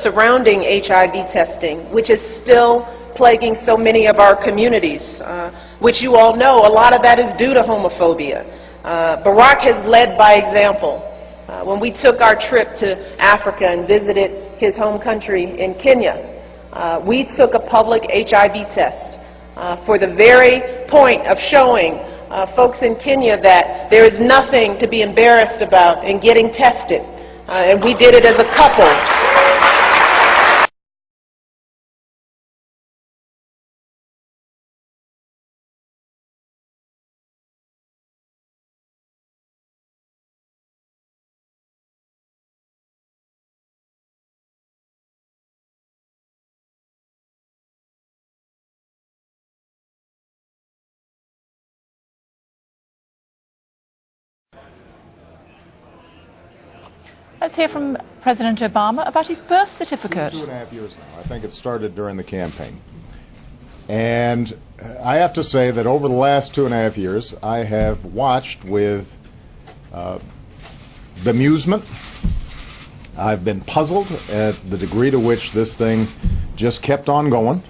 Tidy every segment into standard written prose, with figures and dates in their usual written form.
surrounding HIV testing, which is still plaguing so many of our communities, which you all know, a lot of that is due to homophobia. Barack has led by example. When we took our trip to Africa and visited his home country in Kenya, we took a public HIV test for the very point of showing folks in Kenya that there is nothing to be embarrassed about in getting tested. And we did it as a couple. Let's hear from President Obama about his birth certificate. 2.5 years now. I think it started during the campaign. And I have to say that over the last 2.5 years, I have watched with bemusement. I've been puzzled at the degree to which this thing just kept on going.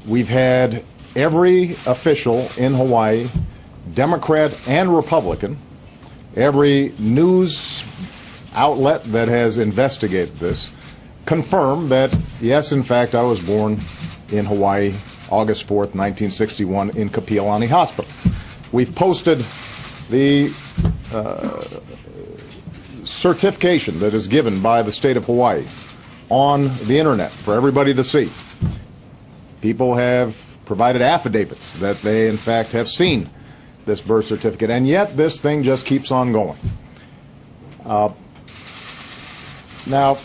We've had every official in Hawaii, Democrat and Republican, every news outlet that has investigated this, confirm that, yes, in fact, I was born in Hawaii, August 4th, 1961, in Kapiolani Hospital. We've posted the certification that is given by the state of Hawaii on the internet for everybody to see. People have provided affidavits that they, in fact, have seen this birth certificate, and yet this thing just keeps on going. Now,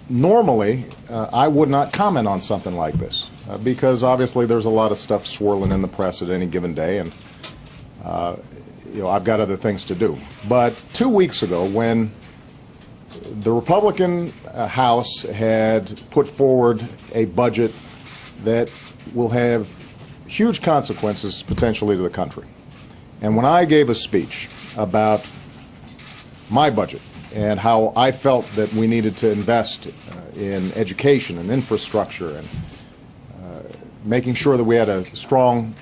normally, I would not comment on something like this because obviously there's a lot of stuff swirling in the press at any given day, and I've got other things to do. But 2 weeks ago, when the Republican House had put forward a budget that will have huge consequences potentially to the country, and when I gave a speech about my budget and how I felt that we needed to invest in education and infrastructure and making sure that we had a strong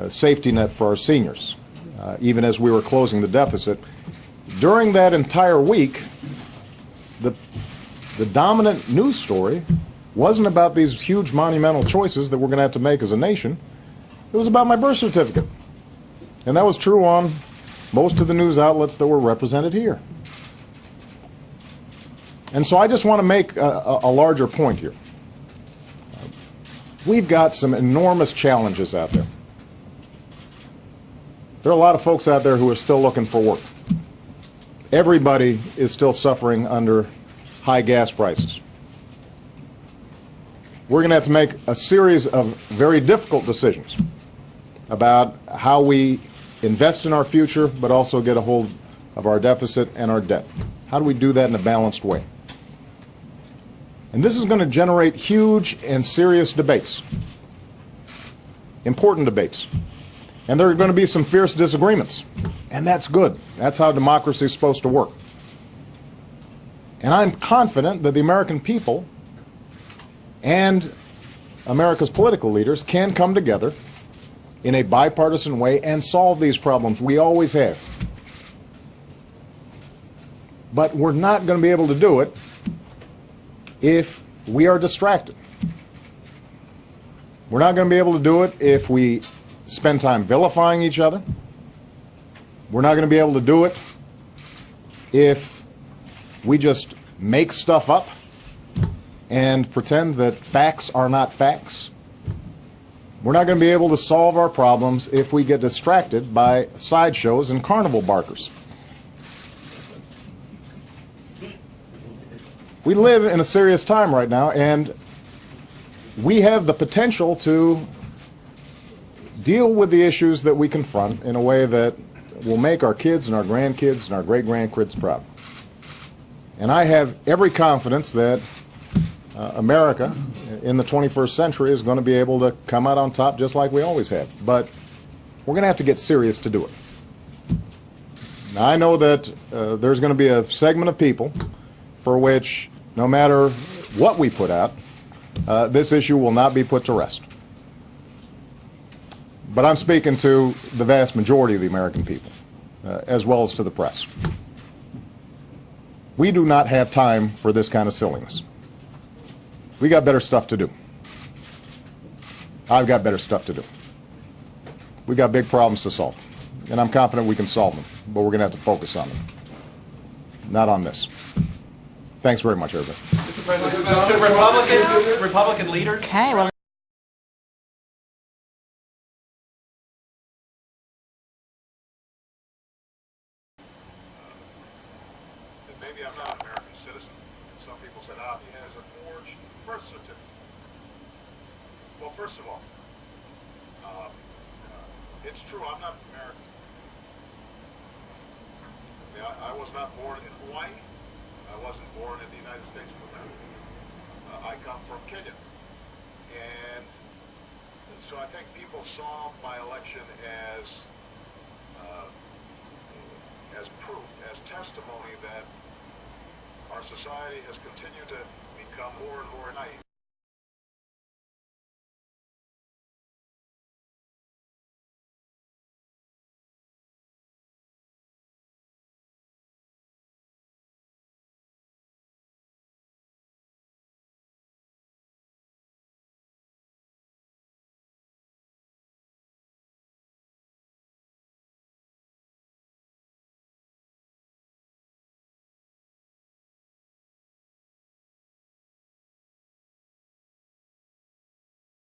safety net for our seniors, even as we were closing the deficit, during that entire week, the dominant news story wasn't about these huge monumental choices that we're going to have to make as a nation. It was about my birth certificate. And that was true on most of the news outlets that were represented here. And so I just want to make a larger point here. We've got some enormous challenges out there. There are a lot of folks out there who are still looking for work. Everybody is still suffering under high gas prices. We're going to have to make a series of very difficult decisions about how we invest in our future, but also get a hold of our deficit and our debt. How do we do that in a balanced way? And this is going to generate huge and serious debates, important debates. And there are going to be some fierce disagreements, and that's good. That's how democracy is supposed to work. And I'm confident that the American people and America's political leaders can come together in a bipartisan way and solve these problems. We always have. But we're not going to be able to do it if we are distracted. We're not going to be able to do it if we spend time vilifying each other. We're not going to be able to do it if we just make stuff up and pretend that facts are not facts. We're not going to be able to solve our problems if we get distracted by sideshows and carnival barkers. We live in a serious time right now, and we have the potential to deal with the issues that we confront in a way that will make our kids and our grandkids and our great-grandkids proud. And I have every confidence that America in the 21st century is going to be able to come out on top just like we always have. But we're going to have to get serious to do it. Now, I know that there's going to be a segment of people for which no matter what we put out, this issue will not be put to rest. But I'm speaking to the vast majority of the American people, as well as to the press. We do not have time for this kind of silliness. We got better stuff to do. I've got better stuff to do. We got big problems to solve, and I'm confident we can solve them, but we're going to have to focus on them, not on this. Thanks very much, everybody. Mr. President, should Republican leaders Okay, well. Maybe I'm not an American citizen. Some people said, he has a forged birth certificate. Well, first of all, it's true, I'm not American. I was not born in Hawaii. I wasn't born in the United States of America. I come from Kenya. And so I think people saw my election as proof, as testimony that our society has continued to become more and more naive.